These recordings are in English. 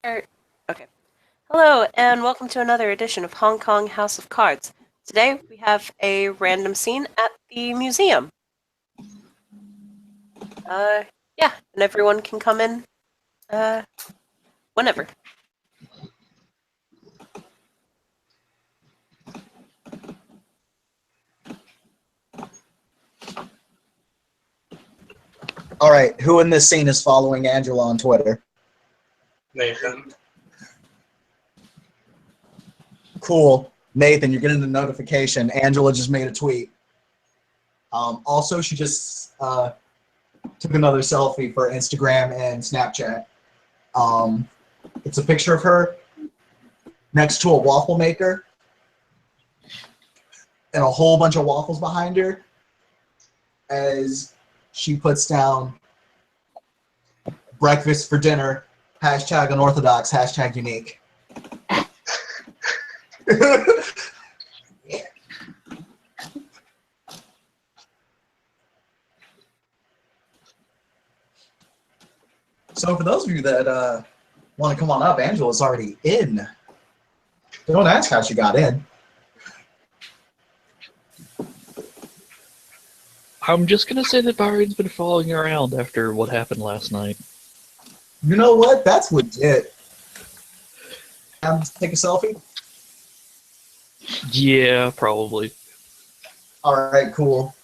Okay. Hello, and welcome to another edition of Hong Kong House of Cards. Today we have a random scene at the museum. Uh, yeah, and everyone can come in, whenever. All right, who in this scene is following Angela on Twitter? Nathan. Cool. Nathan, you're getting a notification. Angela just made a tweet. Also, she just took another selfie for Instagram and Snapchat. It's a picture of her next to a waffle maker and a whole bunch of waffles behind her as she puts down breakfast for dinner, hashtag unorthodox, hashtag unique. So for those of you that want to come on up, Angela's already in. Don't ask how she got in. I'm just gonna say that Byron's been following you around after what happened last night. You know what? That's legit. Take a selfie? Yeah, probably. All right, cool.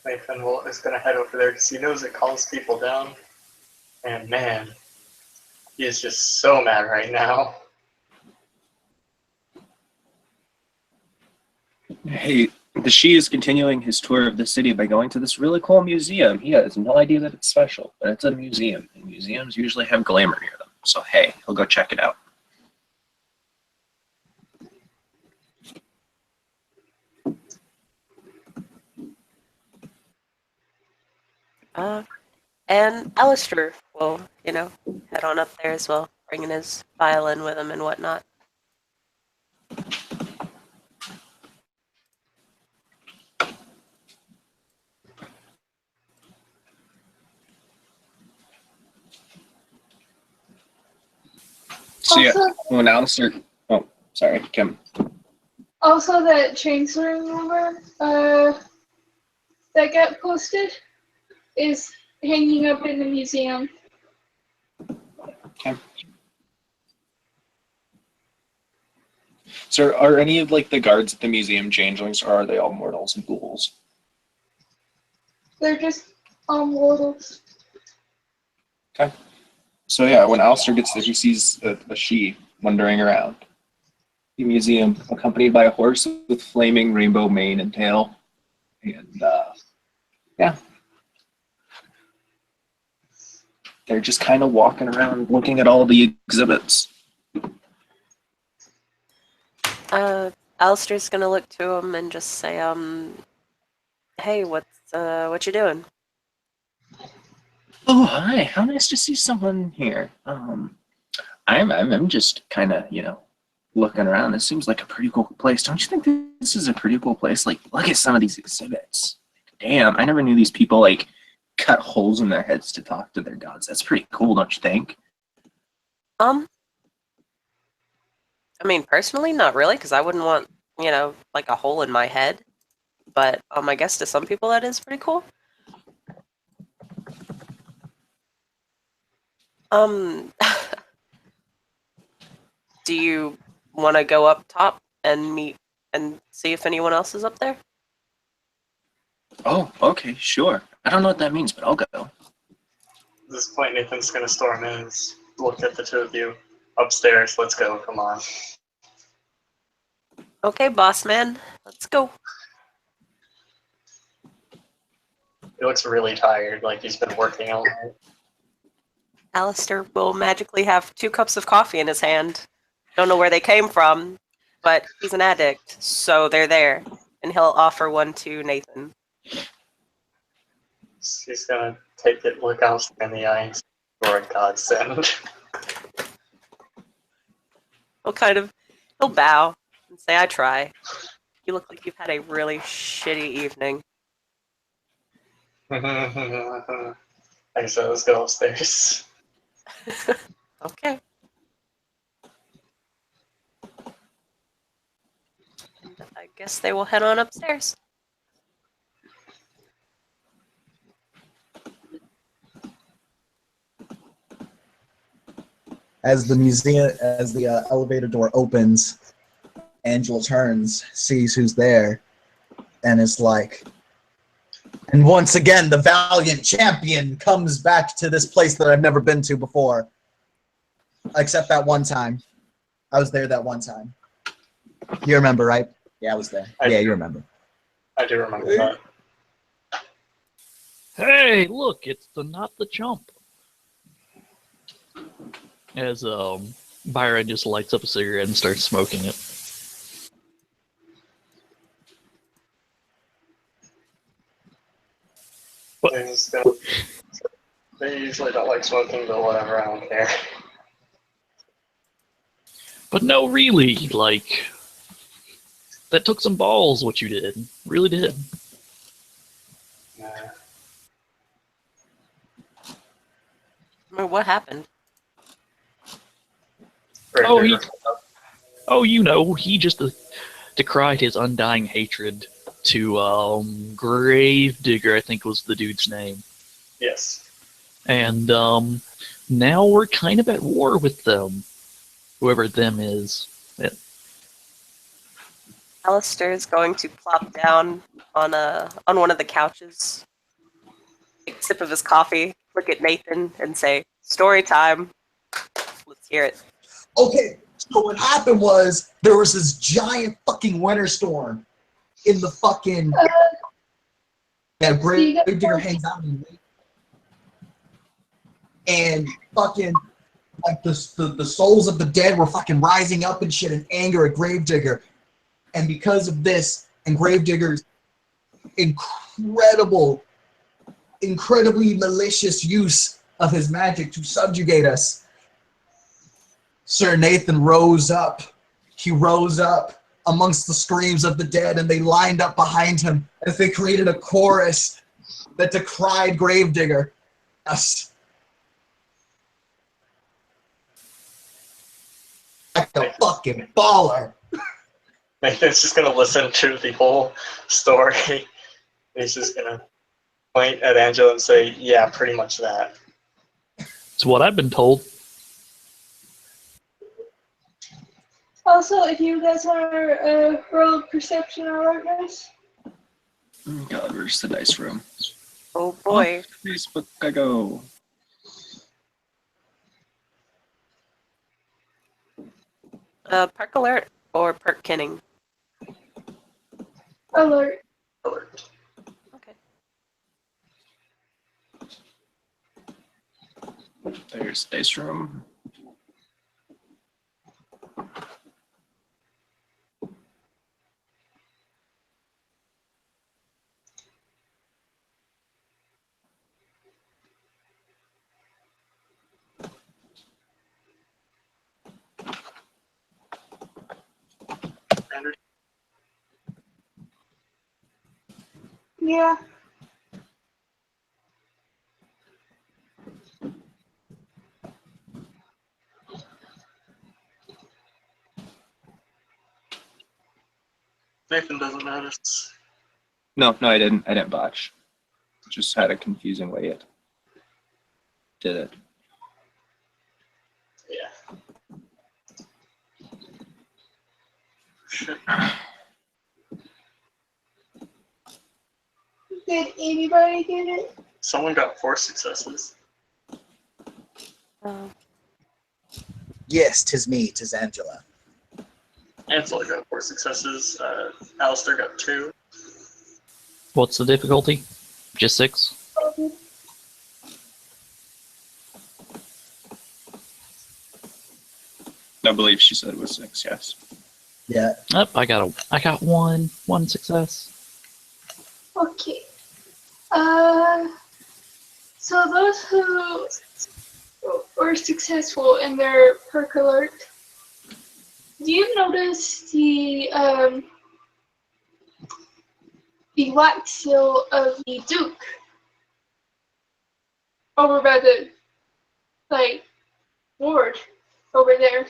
Nathan is going to head over there because he knows it calms people down. And man, he is just so mad right now. Hey, the Shi is continuing his tour of the city by going to this really cool museum. He has no idea that it's special, but it's a museum, and museums usually have glamour near them. So hey, he'll go check it out. And Alistair will, head on up there as well, bringing his violin with him and whatnot. So yeah, when Alistair... Oh, sorry, Kim. Also, that chainsaw rumor that got posted is hanging up in the museum. Okay. So are any of like the guards at the museum changelings, or are they all mortals and ghouls? They're just mortals. Okay. So yeah, when Alistair gets there, he sees a Shi wandering around the museum, accompanied by a horse with flaming rainbow mane and tail. And yeah. They're just kind of walking around looking at all the exhibits. Alistair's gonna look to him and just say, hey, what you doing? Oh, hi! How nice to see someone here. I'm just kind of looking around. This seems like a pretty cool place. Don't you think this is a pretty cool place? Like, look at some of these exhibits. Damn, I never knew these people like cut holes in their heads to talk to their gods. That's pretty cool, don't you think? I mean, personally, not really, because I wouldn't want, like a hole in my head. But I guess to some people that is pretty cool. Do you want to go up top and meet and see if anyone else is up there? Oh, okay, sure. I don't know what that means, but I'll go. At this point, Nathan's going to storm in and look at the two of you. Upstairs, let's go, come on. Okay, boss man, let's go. He looks really tired, like he's been working all night. Alistair will magically have 2 cups of coffee in his hand. Don't know where they came from, but he's an addict, so they're there. And he'll offer one to Nathan. He's going to take it, look out in the eye, and say, "You're a godsend." He'll bow and say, I try. You look like you've had a really shitty evening. Like I said, let's go upstairs. Okay. I guess they will head on upstairs. As the elevator door opens, Angela turns, sees who's there, and is like, and once again, the valiant champion comes back to this place that I've never been to before. Except that one time. I was there that one time. You remember, right? Yeah, I was there. Yeah, you remember. I do remember that. Hey, look, it's not the chump. As Byron just lights up a cigarette and starts smoking it. What? They usually don't like smoking, but whatever, I don't care. But no, really, like, that took some balls, what you did. Really did. Nah. What happened? You know, he just decried his undying hatred to Gravedigger, I think was the dude's name. Yes. And now we're kind of at war with them, whoever them is. Alistair is going to plop down on one of the couches, take a sip of his coffee, look at Nathan, and say, "Story time. Let's hear it." Okay, so what happened was there was this giant fucking winter storm in the fucking that Gravedigger hangs out in, and fucking like the souls of the dead were fucking rising up and shit in anger at Gravedigger, and because of this and Gravedigger's incredibly malicious use of his magic to subjugate us, Sir Nathan rose up. He rose up amongst the screams of the dead, and they lined up behind him as they created a chorus that decried Gravedigger. Yes. Like a fucking baller. Nathan's just gonna listen to the whole story. He's just gonna point at Angela and say, "Yeah, pretty much that." It's what I've been told. Also, if you guys are roll perception or awareness. God, where's the dice room? Oh boy. Facebook, I go. Park alert or Perk Kinning? Alert. Alert. Okay. There's dice room. Yeah. Nathan doesn't notice. No, I didn't. I didn't botch. Just had a confusing way it did it. Yeah. Shit. Did anybody get it? Someone got 4 successes. Yes, 'tis me, 'tis Angela. Ansel got 4 successes. Alistair got 2. What's the difficulty? Just 6? I believe she said it was 6, yes. Yeah. I got one success. Okay. So those who were successful in their perk alert, do you notice the black seal of the Duke over by the, like, ward over there.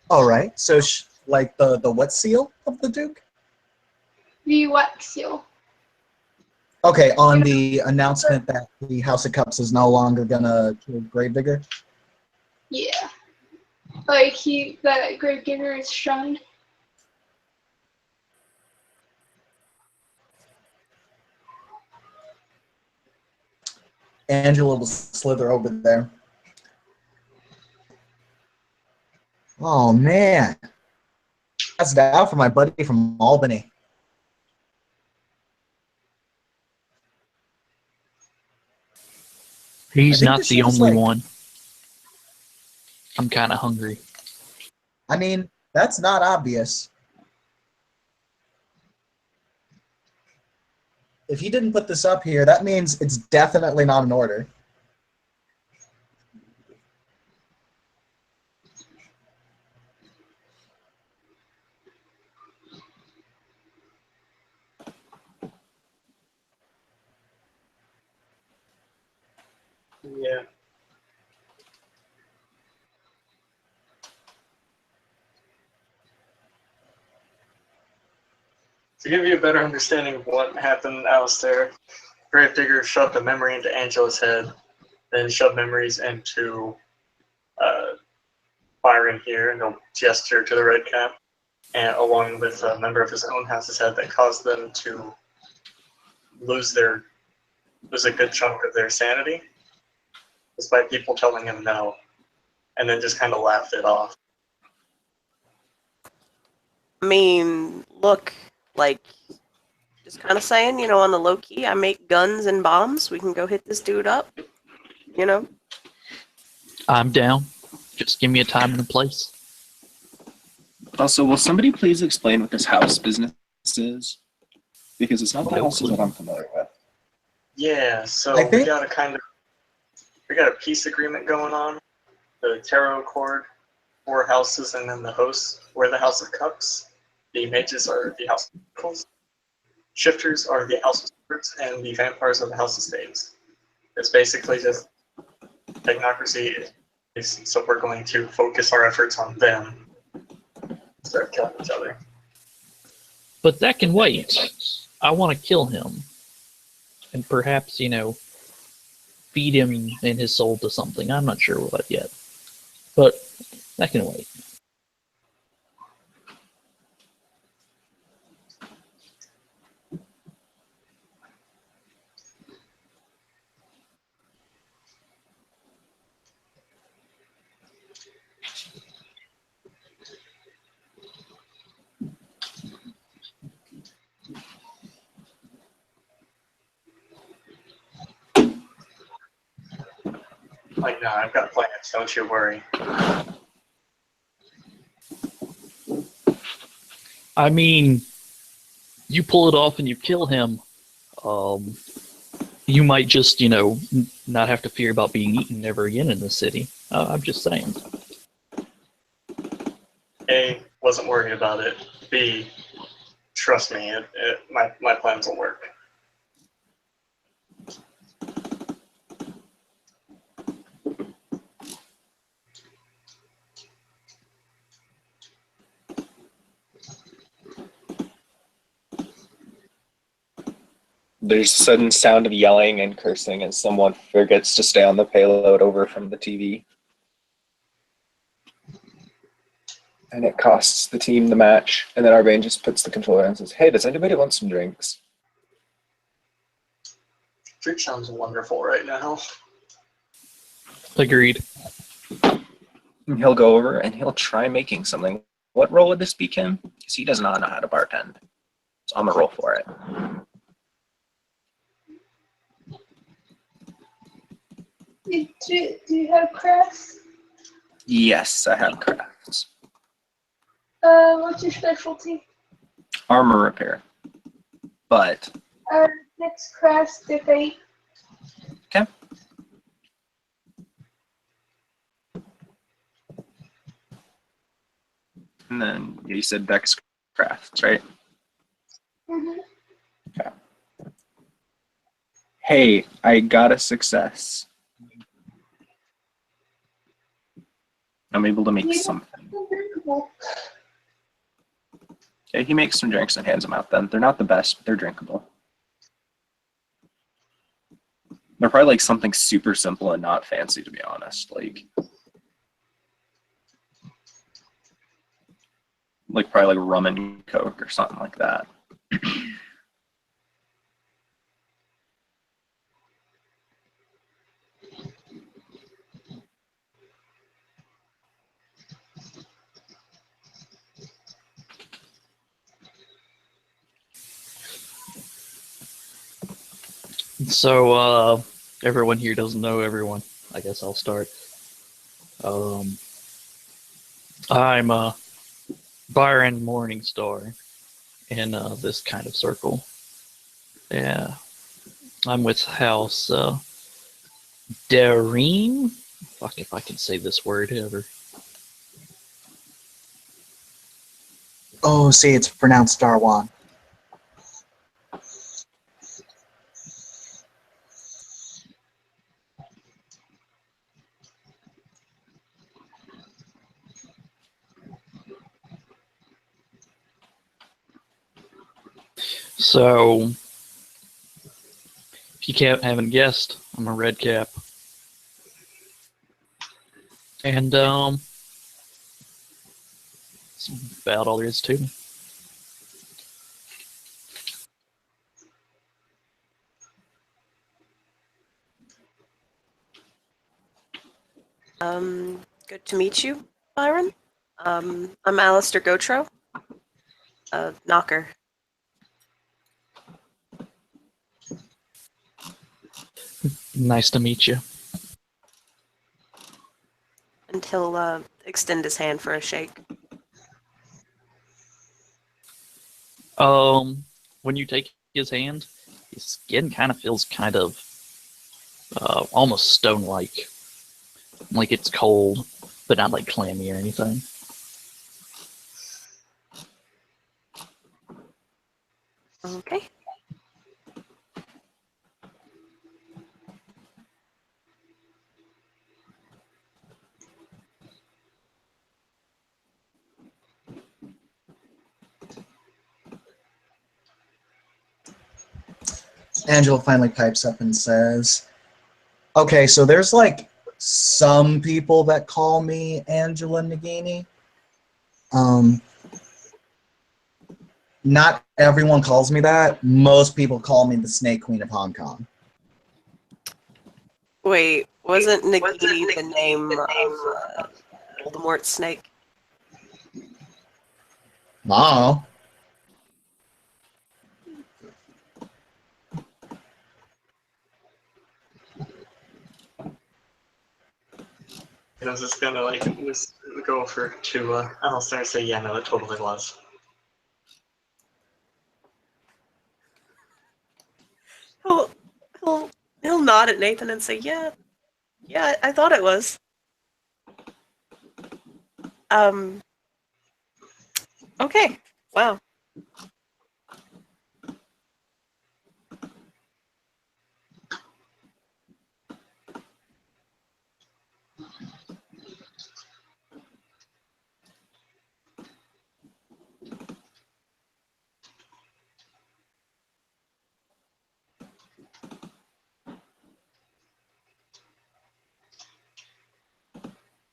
All right. So, like the what seal of the Duke? The wax seal. Okay, on the announcement that the House of Cups is no longer gonna kill Gravedigger. Yeah. Like, that Gravedigger is shunned. Angela will slither over there. Oh man, that's down for my buddy from Albany. He's think not this the shit is only like- one. I'm kind of hungry. I mean, that's not obvious. If he didn't put this up here, that means it's definitely not an order. Yeah. To give you a better understanding of what happened, Alistair, Gravedigger shoved a memory into Angela's head, then shoved memories into Byron here, and he'll gesture to the red cap, and along with a member of his own house's head that caused them to lose a good chunk of their sanity, despite people telling him no, and then just kind of laughed it off. I mean, look, like, just kind of saying, on the low key, I make guns and bombs. We can go hit this dude up, I'm down. Just give me a time and a place. Also, will somebody please explain what this house business is? Because it's not the No houses clue. that I'm familiar with. Yeah, so I think- we got a peace agreement going on. The tarot cord, 4 houses, and then the hosts were the House of Cups. The mages are the House of Pentacles. Shifters are the House of Swords, and the vampires are the House of Spades. It's basically just technocracy, so we're going to focus our efforts on them. Start killing each other. But that can wait. I want to kill him. And perhaps, feed him and his soul to something. I'm not sure what yet. But that can wait. Like, no, I've got plans, don't you worry. I mean, you pull it off and you kill him. You might just, not have to fear about being eaten ever again in the city. I'm just saying. A, wasn't worried about it. B, trust me, my plans will work. There's a sudden sound of yelling and cursing as someone forgets to stay on the payload over from the TV. And it costs the team the match. And then Arbane just puts the controller in and says, "Hey, does anybody want some drinks?" Fruit sounds wonderful right now. Agreed. And he'll go over and he'll try making something. What role would this be, Kim? Because he does not know how to bartend. So I'm going to roll for it. Do you have crafts? Yes, I have crafts. What's your specialty? Armor repair. But, Next crafts, diff 8. okay. And then you said Dex Crafts, right? Mhm. Hey, I got a success. I'm able to make You something. don't drinkable. Okay, he makes some drinks and hands them out then. They're not the best, but they're drinkable. They're probably like something super simple and not fancy, to be honest. Like probably like rum and coke or something like that. So, everyone here doesn't know everyone. I guess I'll start. I'm Byron Morningstar in this kind of circle. Yeah, I'm with House Dareem. Fuck if I can say this word ever. Oh, see, it's pronounced Darwan. So, if you haven't guessed, I'm a red cap. And that's about all there is to me. Good to meet you, Byron. I'm Alistair Gotro, knocker. Nice to meet you. And he'll extend his hand for a shake. When you take his hand, his skin kind of feels kind of almost stone-like. Like it's cold, but not like clammy or anything. Okay. Angela finally pipes up and says, okay, so there's like some people that call me Angela Nagini. Not everyone calls me that. Most people call me the Snake Queen of Hong Kong. Wait, wasn't Nagini the name of Voldemort's snake? No. I was just gonna go over to Alistair and say, yeah, no, it totally was. He'll, he'll nod at Nathan and say, yeah, I thought it was. Okay, wow.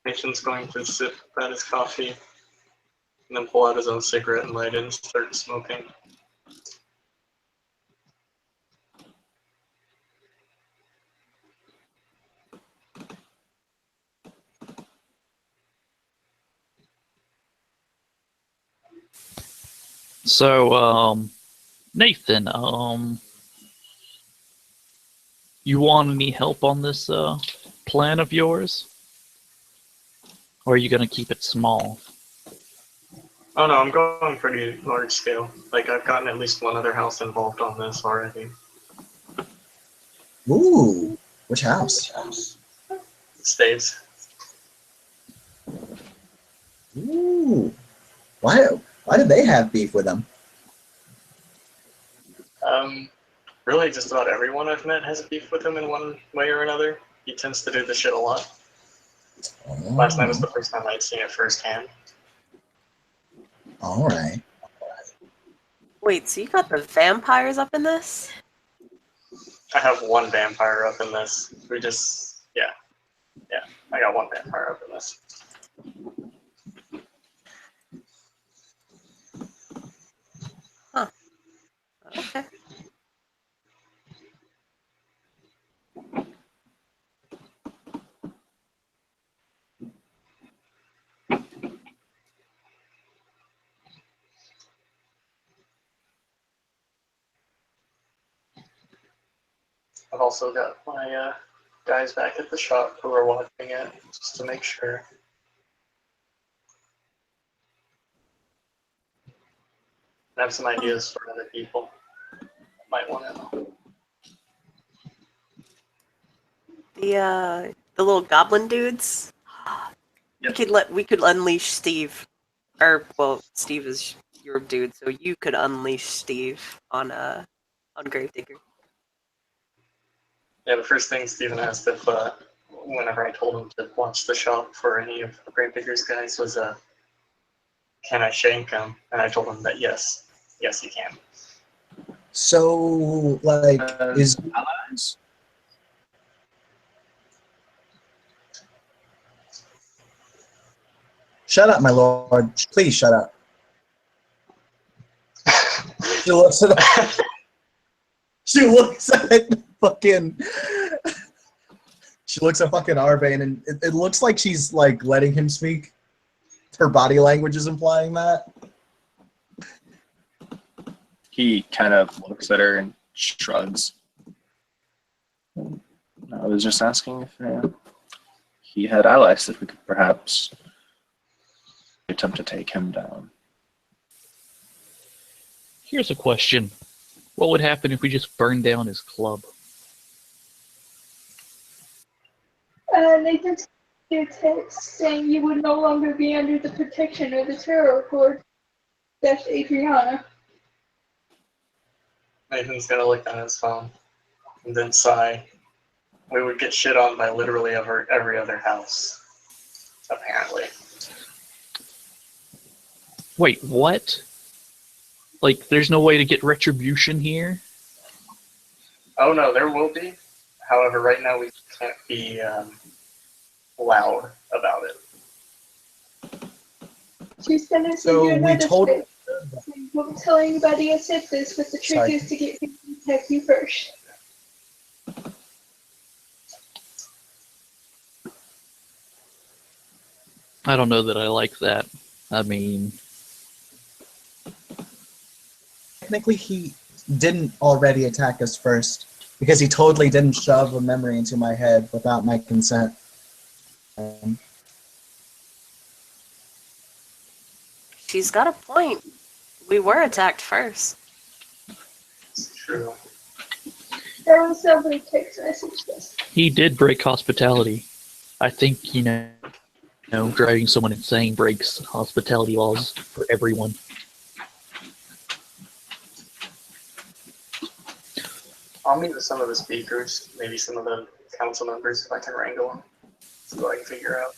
Nathan's going to sip at his coffee and then pull out his own cigarette and light it and start smoking. So, Nathan, you want any help on this plan of yours? Or are you gonna keep it small? Oh no, I'm going pretty large scale. Like, I've gotten at least one other house involved on this already. Ooh, which house? Staves. Ooh. Why did they have beef with him? Really, just about everyone I've met has beef with him in one way or another. He tends to do the shit a lot. Last night was the first time I'd seen it firsthand. All right. Wait, so you got the vampires up in this? I have one vampire up in this. Yeah, I got one vampire up in this. Okay. I've also got my guys back at the shop who are watching it, just to make sure. I have some ideas for other people might want to know. The little goblin dudes. Yep. We could unleash Steve, or well, Steve is your dude, so you could unleash Steve on Gravedigger. Yeah, the first thing Steven asked if, whenever I told him to watch the shop for any of the Gravedigger's guys was, can I shank him? And I told him that yes, you can. So, like, is allies? shut up, my lord. Please shut up. She looks at she looks at fucking. She looks at fucking Arvane, and it looks like she's like letting him speak. Her body language is implying that. He kind of looks at her and shrugs. I was just asking if he had allies that we could perhaps attempt to take him down. Here's a question. What would happen if we just burned down his club? Nathan sent you a text saying you would no longer be under the protection of the Terror Court. That's Adriana. Nathan's gonna look on his phone and then sigh. We would get shit on by literally every other house, apparently. Wait, what? Like, there's no way to get retribution here? Oh no, there will be. However, right now we can't be loud about it. She sent us So a we notice told- saying, don't tell anybody I said this, but the trick Sorry. is to get people to attack you first. I don't know that I like that. I mean, Technically, he didn't already attack us first because he totally didn't shove a memory into my head without my consent. She's got a point. We were attacked first. It's true. There was somebody text message this. he did break hospitality. I think, driving someone insane breaks hospitality laws for everyone. I'll meet with some of the speakers, maybe some of the council members if I can wrangle them. See what I can figure out.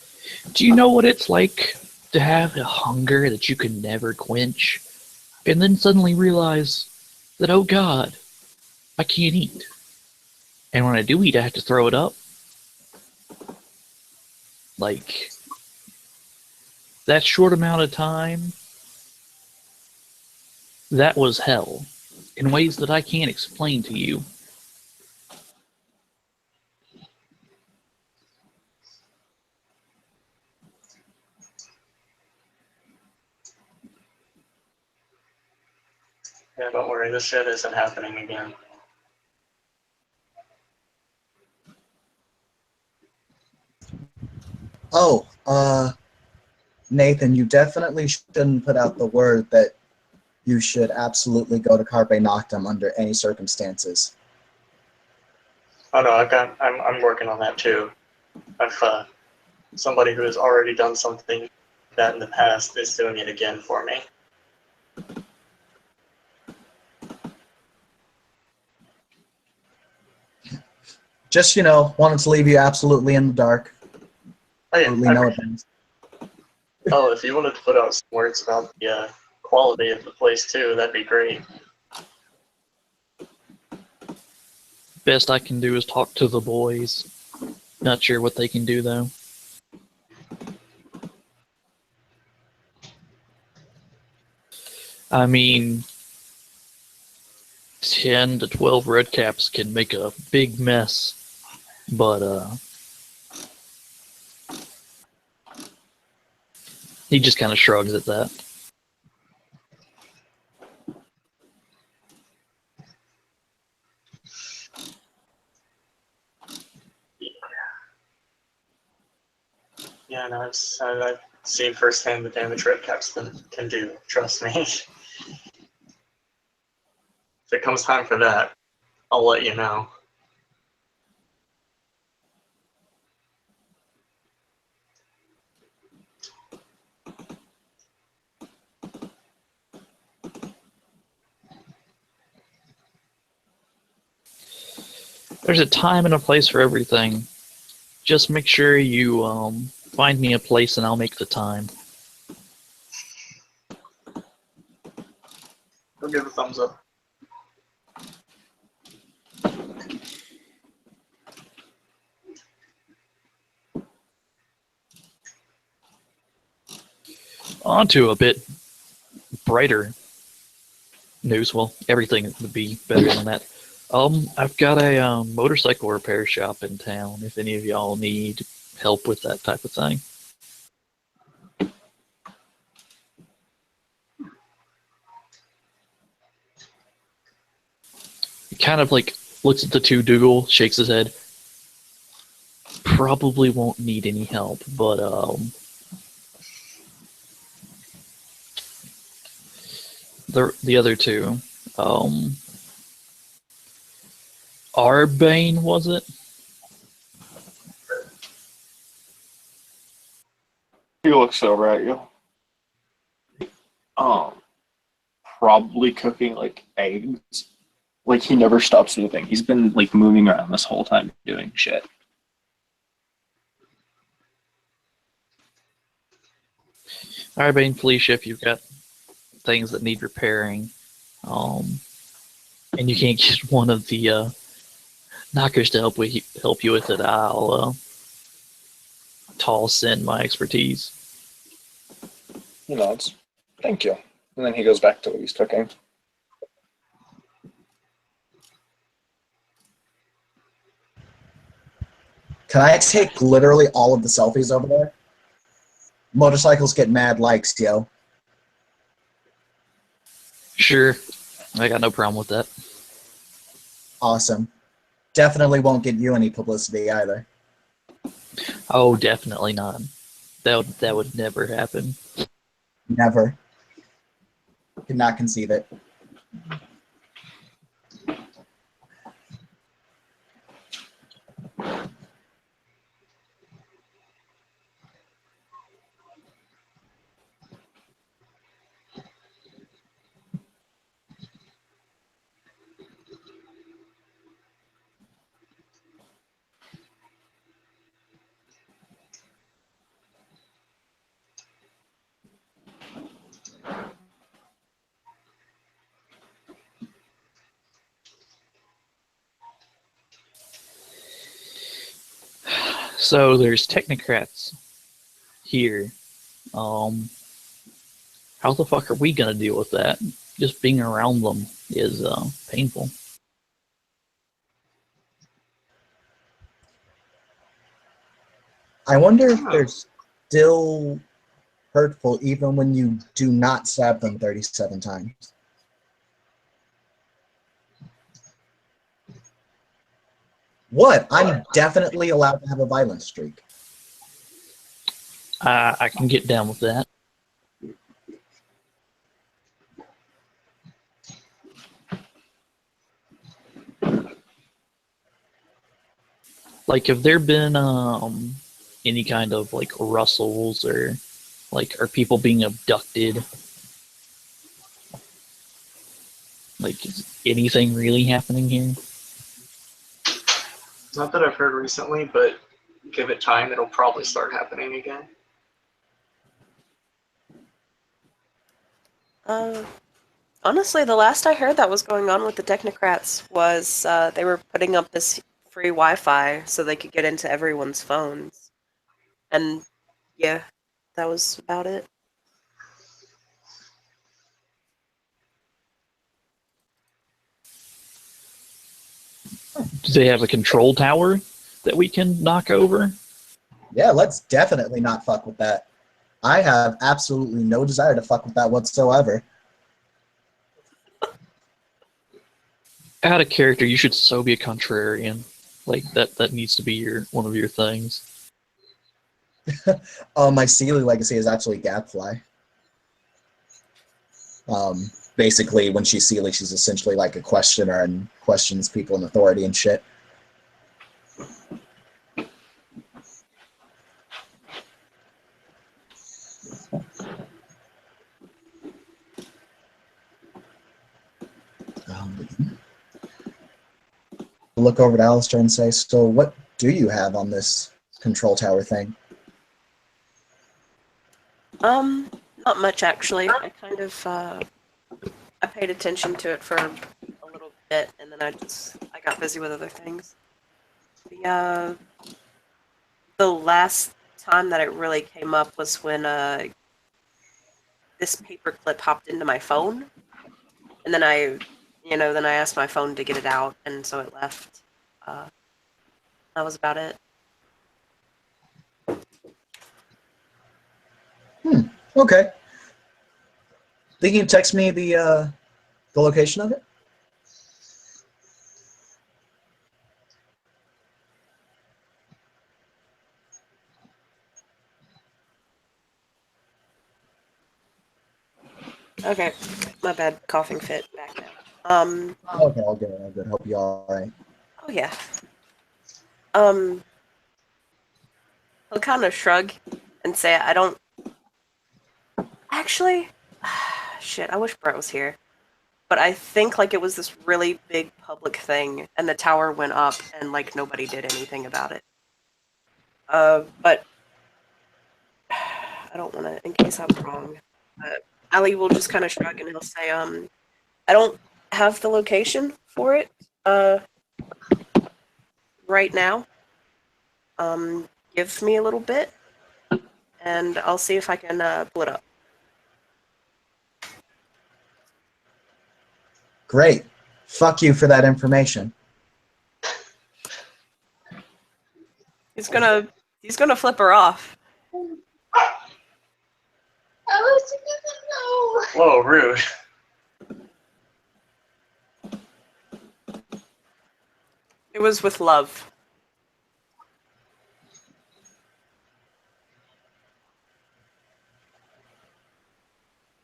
Do you know what it's like to have a hunger that you can never quench, and then suddenly realize that, oh God, I can't eat. And when I do eat, I have to throw it up? Like, that short amount of time, that was hell, in ways that I can't explain to you. Yeah, don't worry, this shit isn't happening again. Oh, Nathan, you definitely shouldn't put out the word that you should absolutely go to Carpe Noctem under any circumstances. Oh no, I'm working on that too. I've somebody who has already done something that in the past is doing it again for me. Just, wanted to leave you absolutely in the dark. Oh, yeah, Absolutely no offense. oh, if you wanted to put out some words about the quality of the place too, that'd be great. Best I can do is talk to the boys. Not sure what they can do though. I mean, 10 to 12 red caps can make a big mess, but he just kind of shrugs at that. Yeah, no, I've seen firsthand the damage red caps can do. Trust me. If it comes time for that, I'll let you know. There's a time and a place for everything. Just make sure you find me a place and I'll make the time. I'll give a thumbs up. On to a bit brighter news. Well, everything would be better than that. I've got a motorcycle repair shop in town. If any of y'all need help with that type of thing. He kind of like looks at the two Dougal, shakes his head. Probably won't need any help, but the other two, Arbane, was it? He looks over at you. Probably cooking like eggs. Like he never stops moving. He's been like moving around this whole time doing shit. Arbane, Felicia, if you've got things that need repairing, and you can't get one of the knockers to help you with it, I'll toss in my expertise. He nods. Thank you. And then he goes back to what he's cooking. Can I take literally all of the selfies over there? Motorcycles get mad likes, yo. Sure, I got no problem with that. Awesome. Definitely won't get you any publicity either. Oh, definitely not. That would never happen. Never. Cannot conceive it. So there's technocrats here. How the fuck are we gonna deal with that? Just being around them is painful. I wonder if they're still hurtful even when you do not stab them 37 times. What? I'm definitely allowed to have a violent streak. I can get down with that. Like, have there been any kind of like rustles or Like, are people being abducted? Like, is anything really happening here? Not that I've heard recently, but give it time, it'll probably start happening again. Honestly, the last I heard that was going on with the technocrats was they were putting up this free Wi-Fi so they could get into everyone's phones. And yeah, that was about it. Do they have a control tower that we can knock over? Yeah, let's definitely not fuck with that. I have absolutely no desire to fuck with that whatsoever. Out of character, you should so be a contrarian. Like, that needs to be one of your things. My Sealy legacy is actually Gadfly. Basically, when she's Sealy, she's essentially like a questioner and questions people in authority and shit. Look over to Alistair and say, so what do you have on this control tower thing? Not much actually. I kind of I paid attention to it for a little bit, and then I got busy with other things. The last time that it really came up was when this paperclip hopped into my phone, and then I asked my phone to get it out, and so it left. That was about it. Okay. Think you can text me the location of it? Okay, my bad. Coughing fit back now. Okay, all good. Hope you're all right. Oh yeah. He'll kind of shrug and say, I don't... Actually, shit, I wish Brett was here. But I think, like, it was this really big public thing, and the tower went up, and, like, nobody did anything about it. But... I don't want to, in case I'm wrong. Ali will just kind of shrug, and he'll say, I don't have the location for it, right now. Give me a little bit, and I'll see if I can pull it up. Great. Fuck you for that information. He's gonna flip her off. Alistair doesn't know. Whoa, rude. It was with love.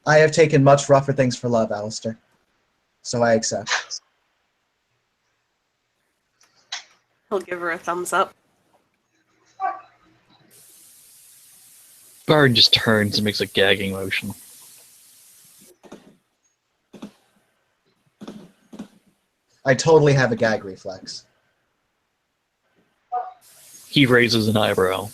I have taken much rougher things for love, Alistair. So I accept. He'll give her a thumbs up. Bard just turns and makes a gagging motion. I totally have a gag reflex. He raises an eyebrow.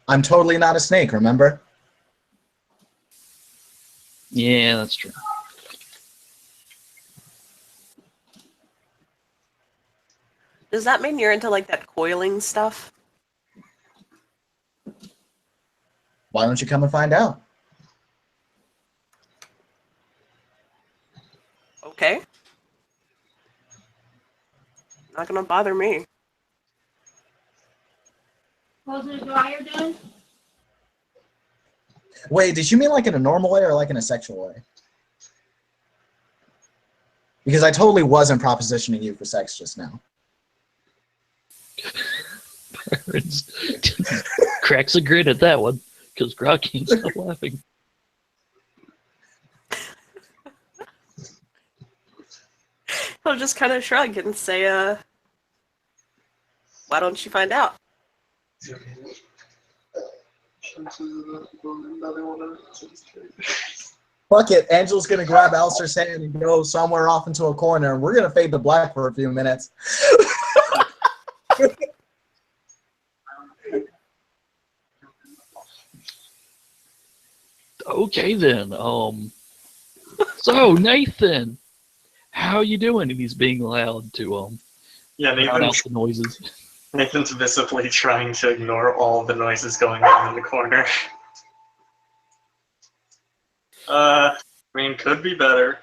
I'm totally not a snake, remember? Yeah, that's true. Does that mean you're into, like, that coiling stuff? Why don't you come and find out? Okay. Not gonna bother me. How's the dryer done? Wait, did you mean like in a normal way or like in a sexual way? Because I totally wasn't propositioning you for sex just now. Cracks a grin at that one, because Grok can't stop laughing. He'll just kind of shrug and say, why don't you find out? Fuck it. Angela's gonna grab Alistair's hand and go somewhere off into a corner, and we're gonna fade to black for a few minutes. Okay then. So Nathan, how you doing? And he's being allowed to Yeah, drown out the noises. Nathan's visibly trying to ignore all the noises going on in the corner. I mean, could be better.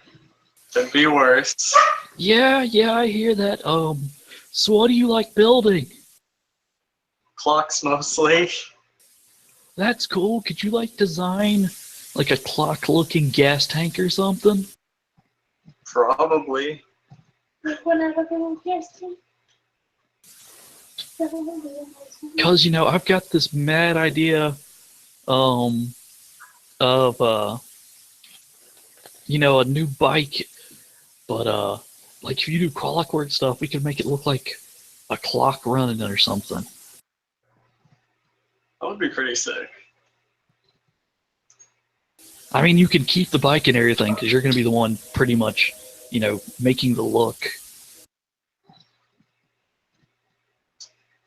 Could be worse. Yeah, I hear that. So what do you like building? Clocks mostly. That's cool. Could you like design like a clock-looking gas tank or something? Probably. Cause I've got this mad idea, of a new bike, but like if you do clockwork stuff, we could make it look like a clock running or something. That would be pretty sick. I mean, you can keep the bike and everything because you're gonna be the one pretty much, making the look.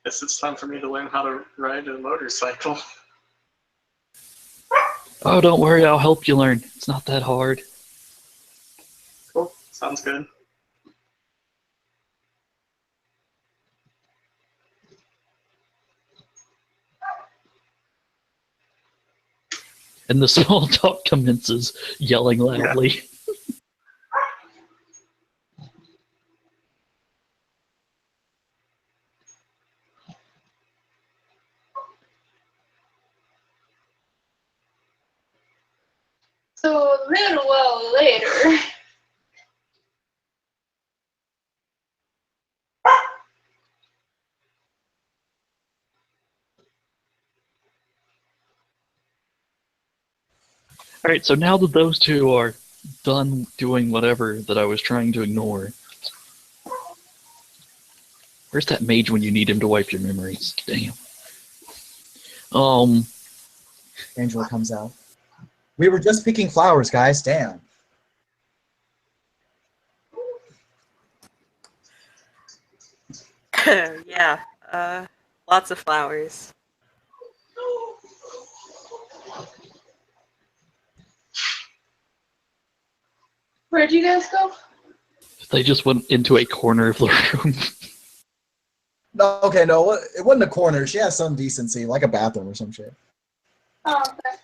Guess it's time for me to learn how to ride a motorcycle. Oh, don't worry, I'll help you learn. It's not that hard. Cool. Sounds good. And the small talk commences, yelling loudly. So a little while later. All right, so now that those two are done doing whatever that I was trying to ignore, where's that mage when you need him to wipe your memories? Damn. Angela comes out. We were just picking flowers, guys. Damn. Yeah, lots of flowers. Where'd you guys go? They just went into a corner of the room. No, okay, no, it wasn't a corner. She has some decency, like a bathroom or some shit. Oh, okay.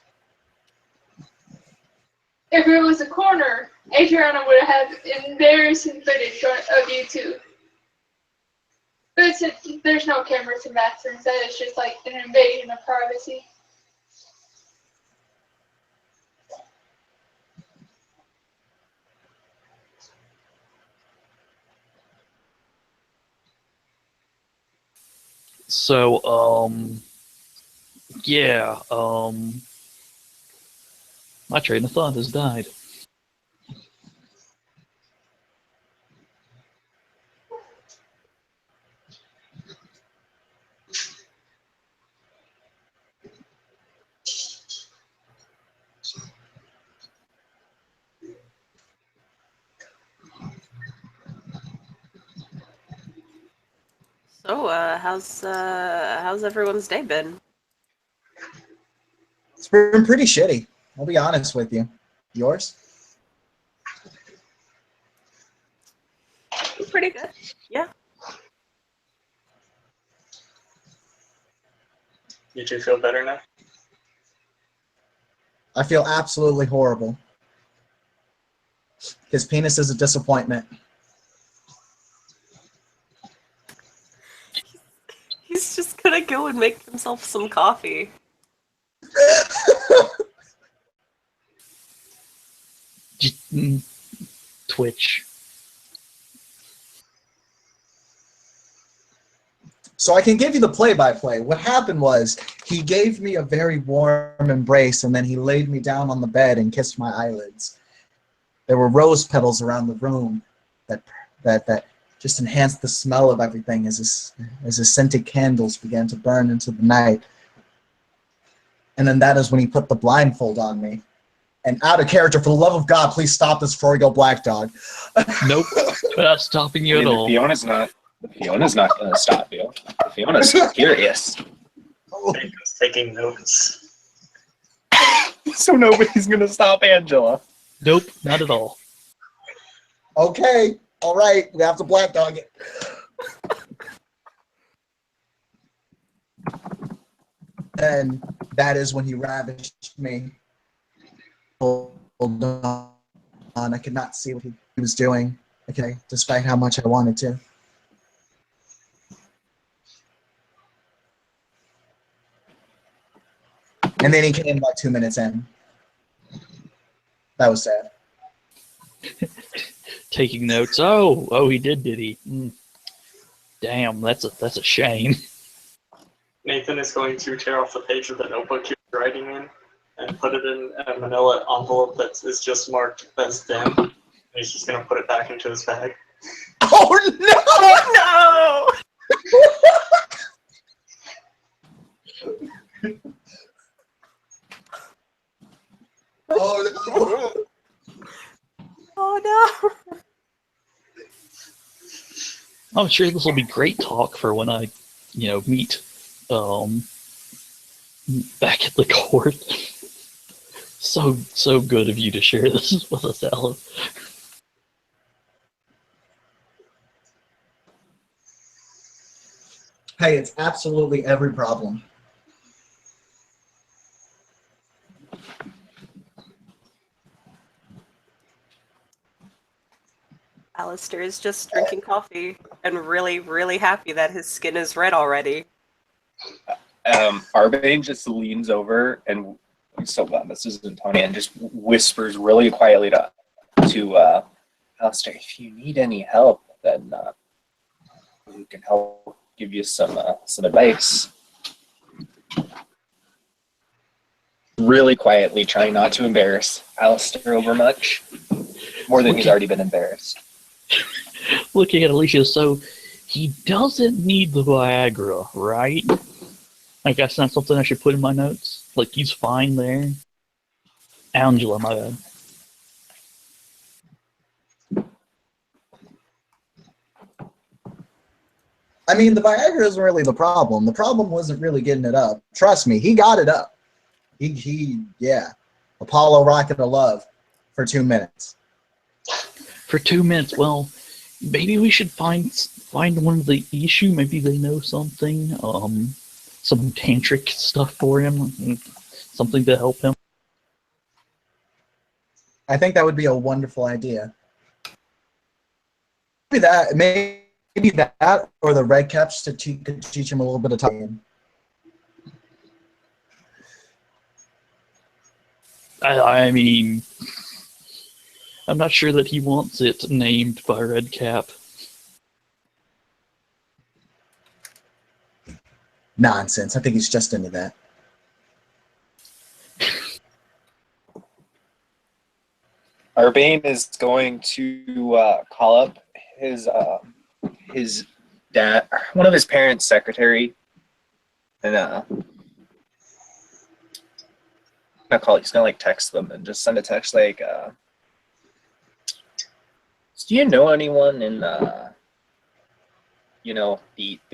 If it was a corner, Adriana would have had embarrassing footage of you two. But since there's no cameras in bathrooms, that is just like an invasion of privacy. So, yeah, my train of thought has died. So, how's everyone's day been? It's been pretty shitty. I'll be honest with you. Yours? Pretty good. Yeah. You two feel better now? I feel absolutely horrible. His penis is a disappointment. He's just gonna go and make himself some coffee. Twitch. So I can give you the play-by-play. What happened was he gave me a very warm embrace, and then he laid me down on the bed and kissed my eyelids. There were rose petals around the room that just enhanced the smell of everything as the scented candles began to burn into the night. And then that is when he put the blindfold on me. And out of character, for the love of God, please stop this before we go Black Dog. Nope, we're not stopping you at all. Fiona's not going to stop you. Fiona's curious. Nathan's taking notes. So nobody's going to stop Angela. Nope, not at all. Okay, all right, we have to Black Dog it. And that is when he ravished me. Hold on, I could not see what he was doing, okay, despite how much I wanted to. And then he came like 2 minutes in. That was sad. Taking notes. Oh, he did he? Damn, that's a shame. Nathan is going to tear off the page of the notebook he was writing in and put it in a manila envelope that is just marked as them. And he's just going to put it back into his bag. Oh no! Oh no! Oh no! I'm sure this will be great talk for when I, meet back at the court. So good of you to share this with us, Alan. Hey, it's absolutely every problem. Alistair is just drinking coffee and really, really happy that his skin is red already. Arbane just leans over and I'm so glad this isn't Tony and just whispers really quietly to Alistair, if you need any help, then we can help give you some advice. Really quietly, trying not to embarrass Alistair over much, more than he's already been embarrassed. Looking at Alicia, so he doesn't need the Viagra, right? I guess that's something I should put in my notes. Like, he's fine there. Angela, my bad. I mean, the Viagra isn't really the problem. The problem wasn't really getting it up. Trust me, he got it up. Yeah. Apollo Rocket of Love for 2 minutes. For 2 minutes, well, maybe we should find one of the issue. Maybe they know something. Some tantric stuff for him. Something to help him. I think that would be a wonderful idea. Maybe that, or the Red Caps could teach him a little bit of Italian. I mean, I'm not sure that he wants it named by Red Cap. Nonsense. I think he's just into that. Arbane is going to call up his dad, one of his parents' secretary, and he's gonna text them and just send a text like, do you know anyone in the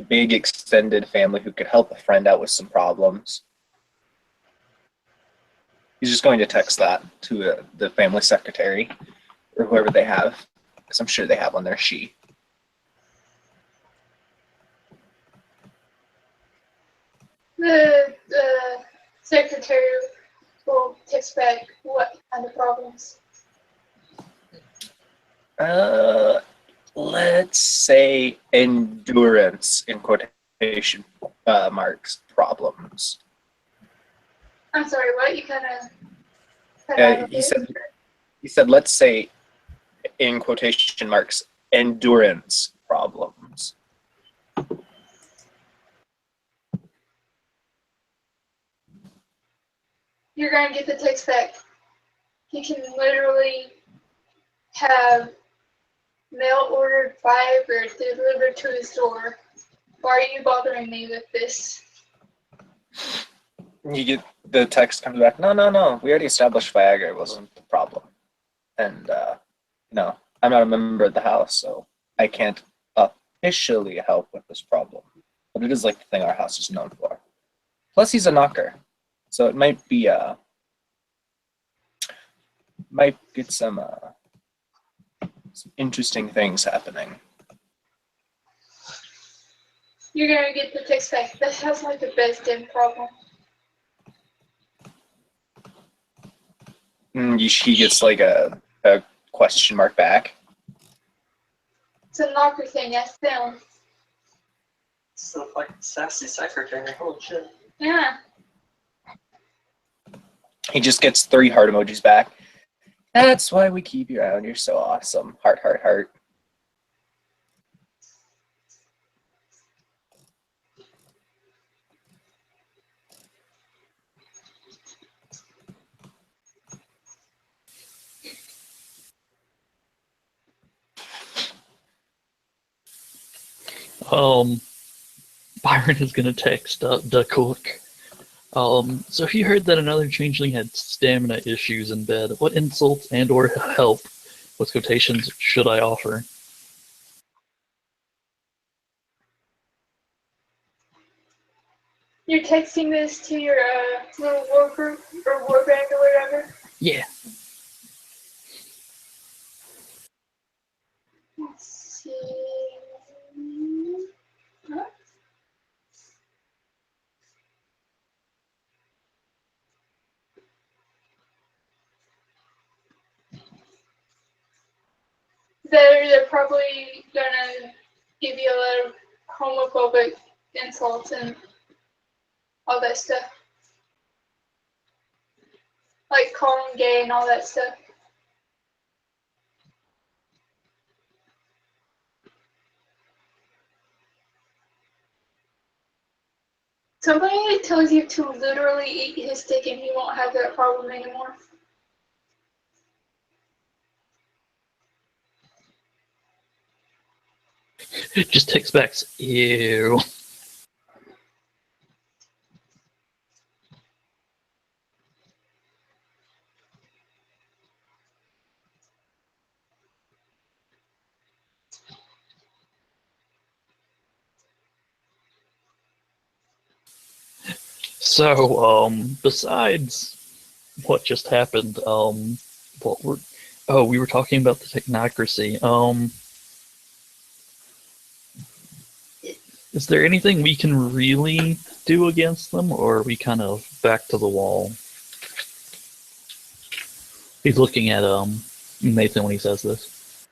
big extended family who could help a friend out with some problems? He's just going to text that to the family secretary or whoever they have, because I'm sure they have on their sheet. The secretary will text back what kind of problems. Let's say endurance in quotation marks problems. I'm sorry, what? You kind of. He said, let's say in quotation marks endurance problems. You're going to get the text back. He can literally have mail ordered 5 or delivered to his door. Why are you bothering me with this? You get the text comes back. No. We already established Viagra wasn't the problem, and no, I'm not a member of the house, so I can't officially help with this problem. But it is like the thing our house is known for. Plus, he's a knocker, so it might get some interesting things happening. You're gonna get the text back. That sounds like the best damn problem. He gets like a question mark back. It's a knocker thing, that's them. So like sassy secretary. Holy shit. Yeah. He just gets 3 heart emojis back. That's why we keep you around. You're so awesome. Heart, heart, heart. Byron is gonna text the cook. So he heard that another changeling had stamina issues in bed. What insults and or help, with quotations, should I offer? You're texting this to your little war group or war band or whatever? Yeah. Let's see. Huh? They're probably gonna give you a lot of homophobic insults and all that stuff. Like calling gay and all that stuff. Somebody tells you to literally eat his dick and he won't have that problem anymore. Just text back, ew. So, besides what just happened, we were talking about the technocracy. Is there anything we can really do against them, or are we kind of back to the wall? He's looking at Nathan when he says this.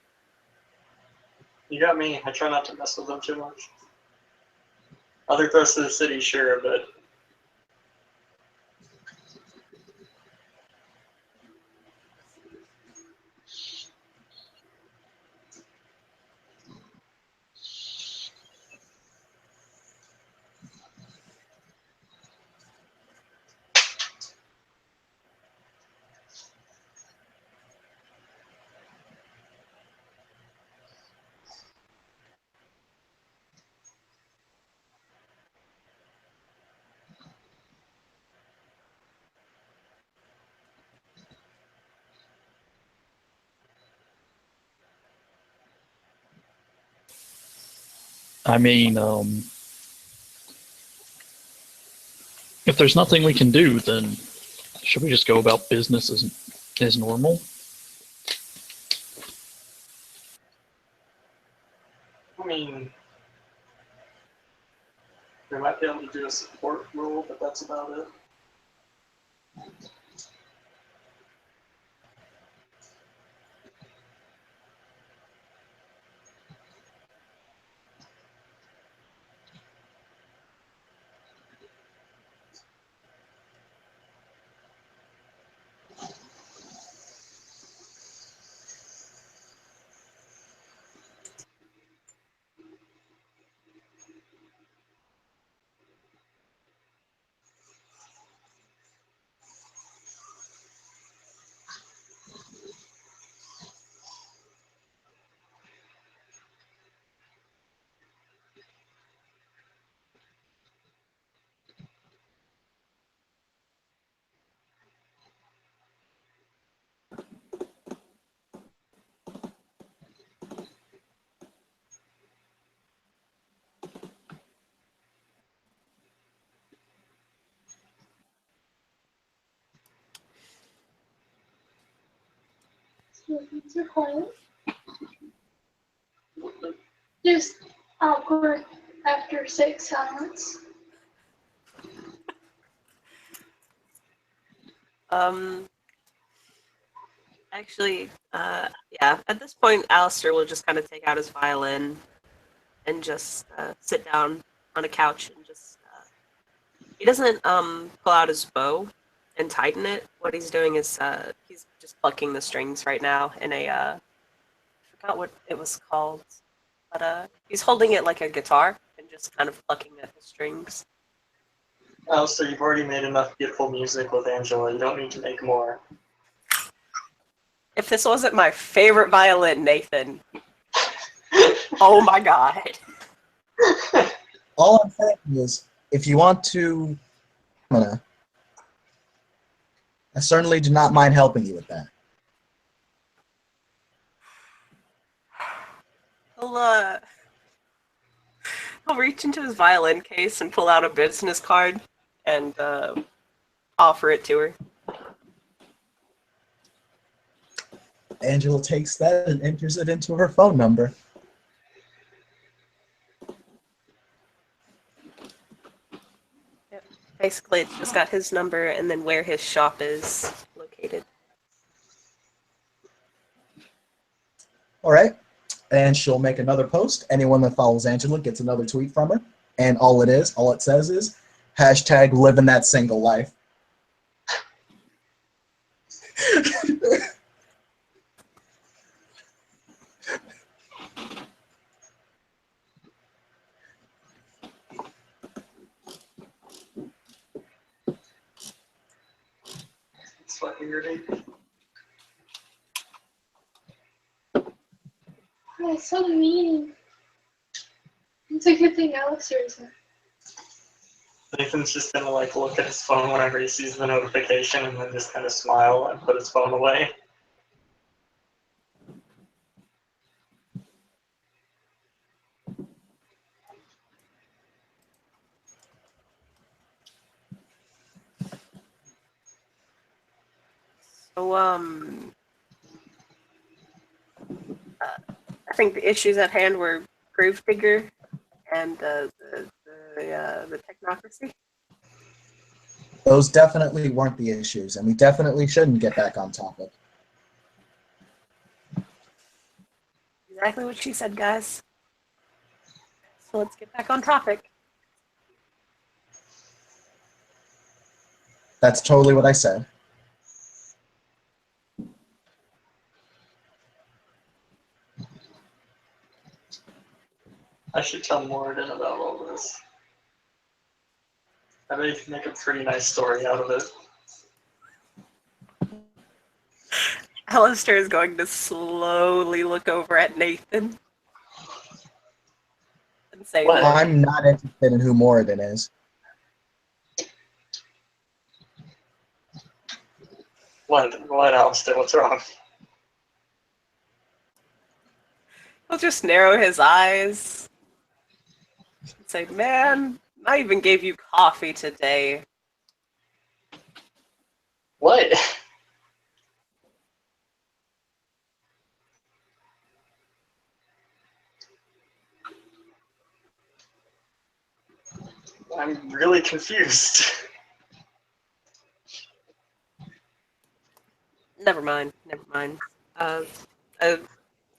You got me. I try not to mess with them too much. Other parts of the city, sure, but I mean, if there's nothing we can do, then should we just go about business as normal? I mean, we might be able to do a support rule, but that's about it. It's quiet. Just awkward after 6 silence. Actually, yeah, at this point, Alistair will just kind of take out his violin and just sit down on a couch and just. He doesn't pull out his bow and tighten it. What he's doing is he's just plucking the strings right now in a. I forgot what it was called, but he's holding it like a guitar and just kind of plucking at the strings. Oh, so you've already made enough beautiful music with Angela. You don't need to make more. If this wasn't my favorite violin, Nathan. Oh my god. All I'm saying is, if you want to, I certainly do not mind helping you with that. He'll reach into his violin case and pull out a business card and offer it to her. Angela takes that and enters it into her phone number. Basically, it's just got his number and then where his shop is located. All right. And she'll make another post. Anyone that follows Angela gets another tweet from her. And all it says is, hashtag living that single life. It's fucking ridiculous. That's so mean. It's a good thing Alistair isn't. Nathan's just gonna like look at his phone whenever he sees the notification and then just kind of smile and put his phone away. So, I think the issues at hand were Gravedigger and the technocracy. Those definitely weren't the issues, and we definitely shouldn't get back on topic. Exactly what she said, guys. So let's get back on topic. That's totally what I said. I should tell Moradin about all this. I bet you can make a pretty nice story out of it. Alistair is going to slowly look over at Nathan and say, What? I'm not interested in who Moradin is. What, Alistair? What's wrong? He'll just narrow his eyes and say, man, I even gave you coffee today. What? I'm really confused. Never mind.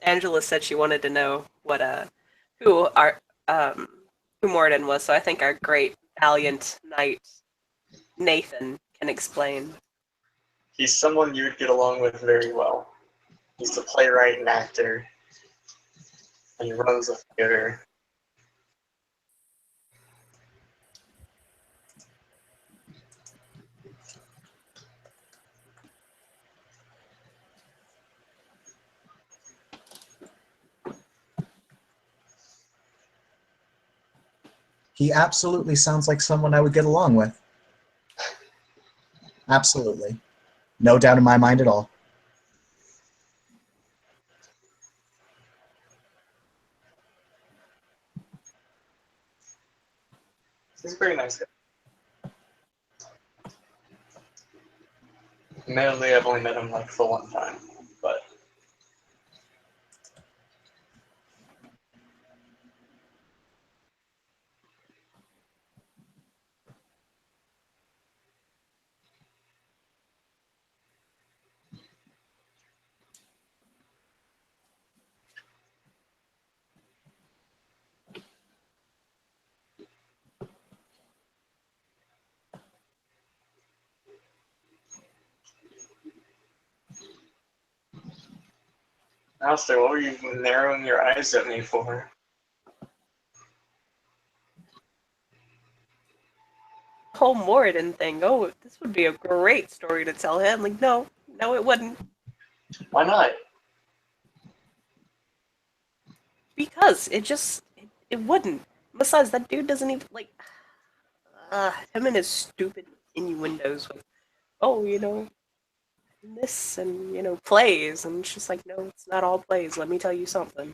Angela said she wanted to know what who Moradin was, so I think our great valiant knight Nathan can explain. He's someone you would get along with very well. He's a playwright and actor, and he runs a theater. He absolutely sounds like someone I would get along with. Absolutely. No doubt in my mind at all. He's a very nice guy. Admittedly, I've only met him like for one time, but Alistair, what were you narrowing your eyes at me for? Whole Moradin thing. Oh, this would be a great story to tell him. Like, no, it wouldn't. Why not? Because it wouldn't. Besides, that dude doesn't even like. Him and his stupid innuendos with, oh, this and plays, and it's just like, no, it's not all plays. Let me tell you something.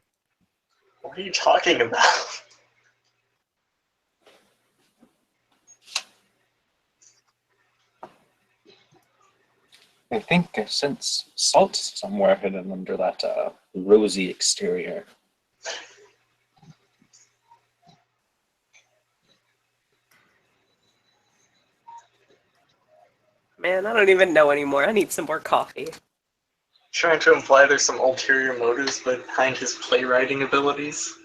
What are you talking about? I think I sense salt somewhere hidden under that rosy exterior. Man, I don't even know anymore. I need some more coffee. Trying to imply there's some ulterior motives behind his playwriting abilities?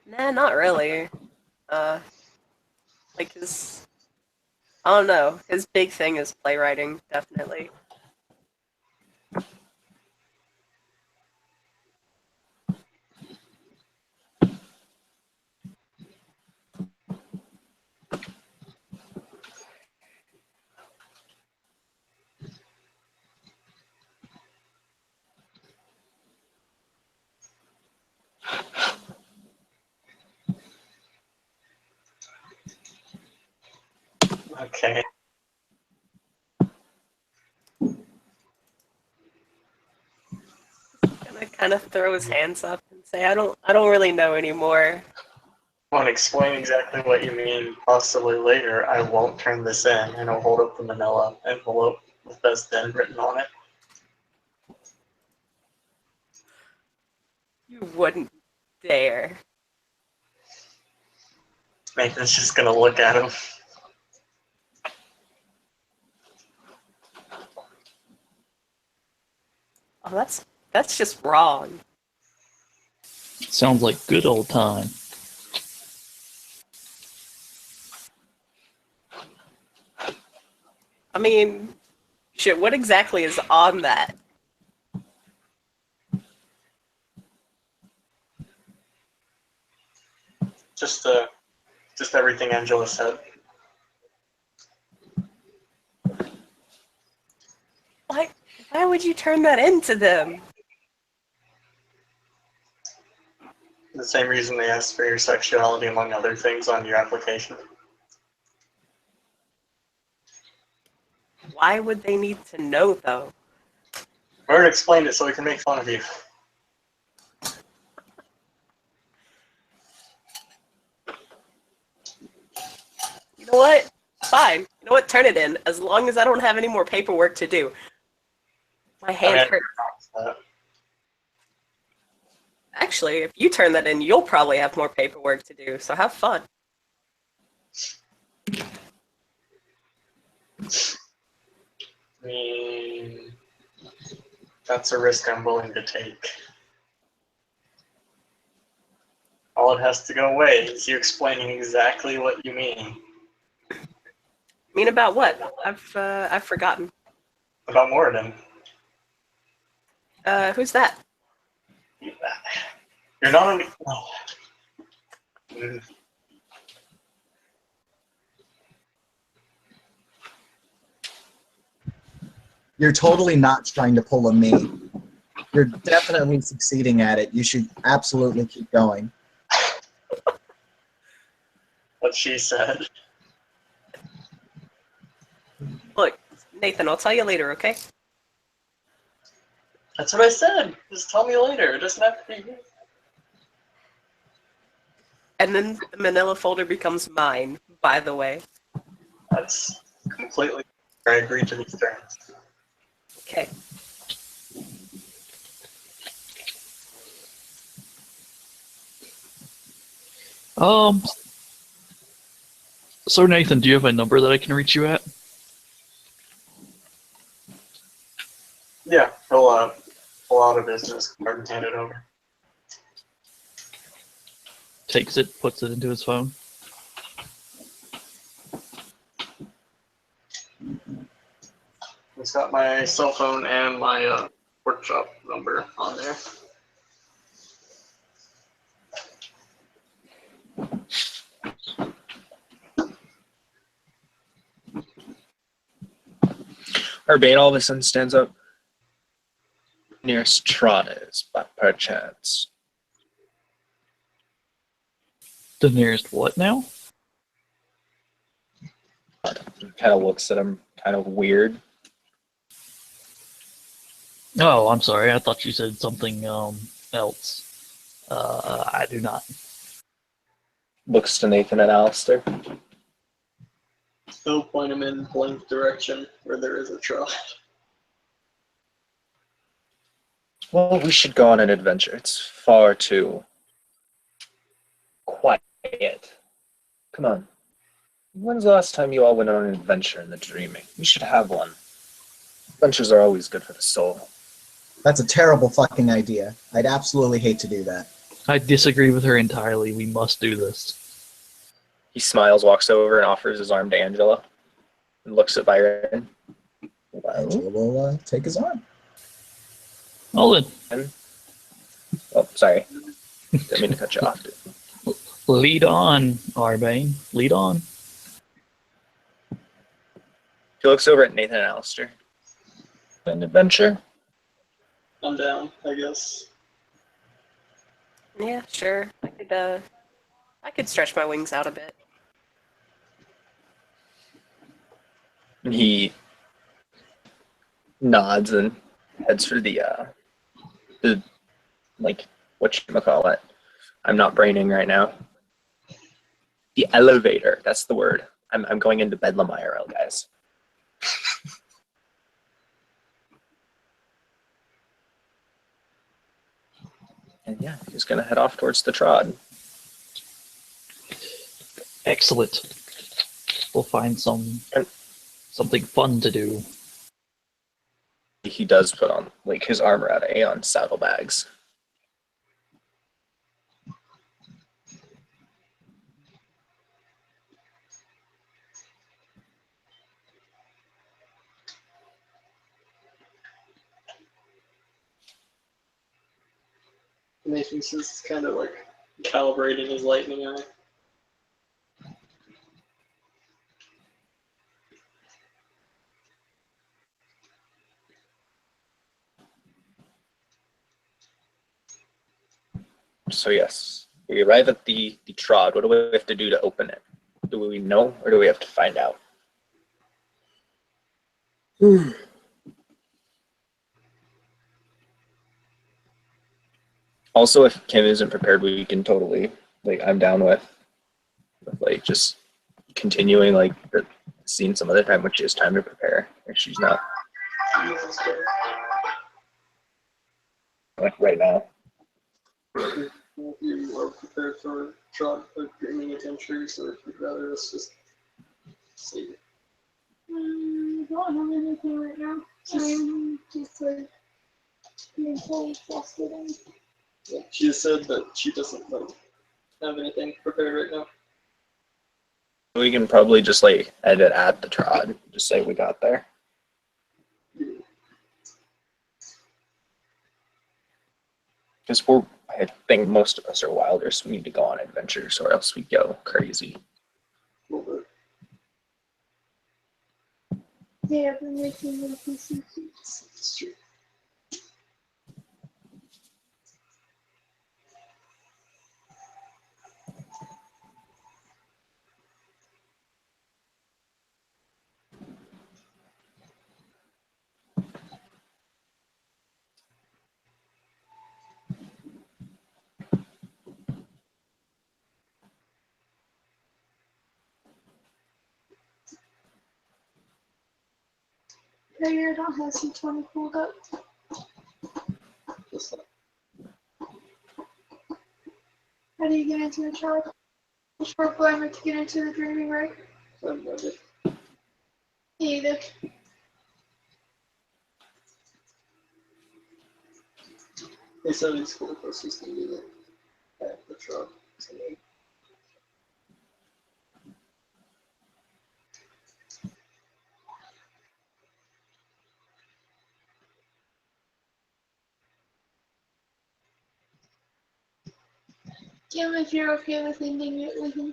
Nah, not really. Like I don't know. His big thing is playwriting, definitely. Okay. Gonna kind of throw his hands up and say, I don't really know anymore. Want to explain exactly what you mean possibly later. I won't turn this in, and I'll hold up the manila envelope with Best Den written on it. You wouldn't dare. Nathan's just gonna look at him. Oh, that's just wrong. Sounds like good old time. I mean, shit, what exactly is on that? Just everything Angela said. Why would you turn that into them? The same reason they asked for your sexuality, among other things, on your application. Why would they need to know, though? Bird explained it so we can make fun of you. You know what? Fine. You know what? Turn it in. As long as I don't have any more paperwork to do. My hand hurts. Actually, if you turn that in, you'll probably have more paperwork to do, so have fun. I mean, that's a risk I'm willing to take. All it has to go away is you explaining exactly what you mean. Mean about what? I've forgotten. About Moradin. Who's that? You're not only... Oh. You're totally not trying to pull a me. You're definitely succeeding at it. You should absolutely keep going. What she said. Look, Nathan, I'll tell you later, okay? That's what I said. Just tell me later. It doesn't have to be here. And then the manila folder becomes mine, by the way. That's completely... I agree to these terms. Okay. So Nathan, do you have a number that I can reach you at? Yeah, he'll pull out a business card and hand it over. Takes it, puts it into his phone. It's got my cell phone and my workshop number on there. Urbane all of a sudden stands up. Nearest Trot is, by perchance. The nearest what now? Kind of looks at him kind of weird. Oh, I'm sorry. I thought you said something else. I do not. Looks to Nathan and Alistair. He'll point him in blank direction where there is a trot. Well, we should go on an adventure. It's far too quiet. Come on. When's the last time you all went on an adventure in the dreaming? We should have one. Adventures are always good for the soul. That's a terrible fucking idea. I'd absolutely hate to do that. I disagree with her entirely. We must do this. He smiles, walks over, and offers his arm to Angela, and looks at Byron. Angela will take his arm. Well then, Oh, sorry. Didn't mean to cut you off, dude. lead on, Arbane. Lead on. He looks over at Nathan and Alistair. An adventure? I'm down, I guess. Yeah, sure. I could stretch my wings out a bit. And he nods and heads for the like, whatchamacallit. I'm not braining right now. The elevator, that's the word. I'm going into Bedlam IRL, guys. And yeah, he's gonna head off towards the Trod. Excellent. We'll find something fun to do. He does put on like his armor out of Aeon saddlebags. Nathan's just kind of like calibrating his lightning eye. So yes, we arrive at the Trod. What do we have to do to open it? Do we know, or do we have to find out? Also, if Kim isn't prepared, we can totally, like, I'm down with like just continuing like the scene some other time when she has time to prepare. If she's not like right now. If you are prepared for dreaming adventures, or if you'd rather us just see it. I don't have anything right now. I'm just like mentally exhausted and Yeah, she has said that she doesn't like have anything prepared right now. We can probably just like edit at the Trod, just say we got there. Because I think most of us are wilders. We need to go on adventures, or else we go crazy. A little bit. yeah, I've been making little pieces. It's true. Prayer don't have some 20 pulled up. Just like, How do you get into the tribe? It's for glamour to get into the dreaming, right? I'm ready. Either. They said it's cool because he's gonna do that at the truck. So, Kim, if you're okay with ending it with him.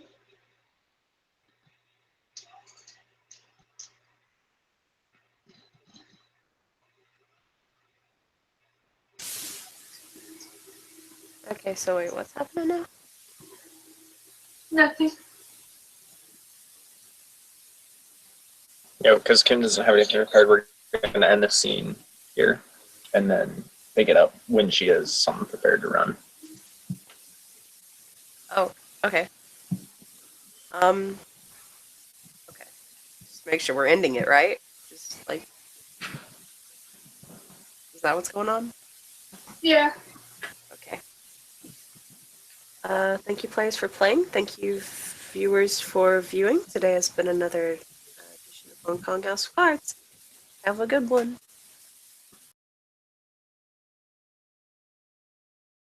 Okay, so wait, what's happening now? Nothing. Yeah, because Kim doesn't have anything required. We're going to end the scene here, and then pick it up when she has something prepared to run. Oh, okay. Okay. Just make sure we're ending it, right? Just like, is that what's going on? Yeah. Okay. Thank you, players, for playing. Thank you, viewers, for viewing. Today has been another edition of Hong Kong House of Cards. Have a good one.